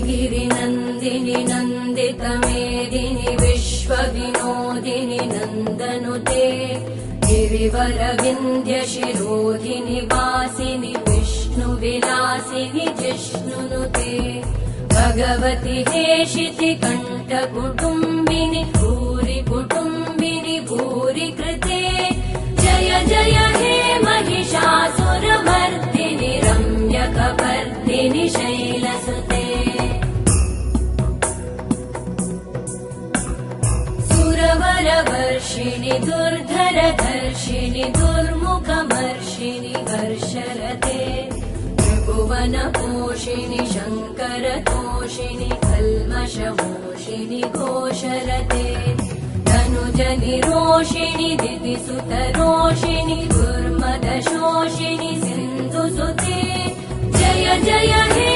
गिरिनन्दिनि नन्दितमेदिनि विश्वविनोदिनि नन्दनुते गिरिवरविन्द्यशिरोधिनि वासिनि विष्णुविलासिनि जिष्णुनुते भगवति हेशिति कण्ठकुटुम्बिनि भूरि कुटुम्बिनि भूरि कृते जय जय हे महिषासुरमर्दिनि रम्यकपर्दिनि शैलसुते सुरवरवर्षिणि दुर्धरधर्षिणि दुर्मुखमर्षिणि हर्षरते त्रिभुवनपोषिणि शङ्करतोषिणि कल्मषमोषिणि घोषरते तनुजनिरोषिणि दितिसुतरोषिणि दुर्मदशोषिणि सिन्धुसुते जय जय हे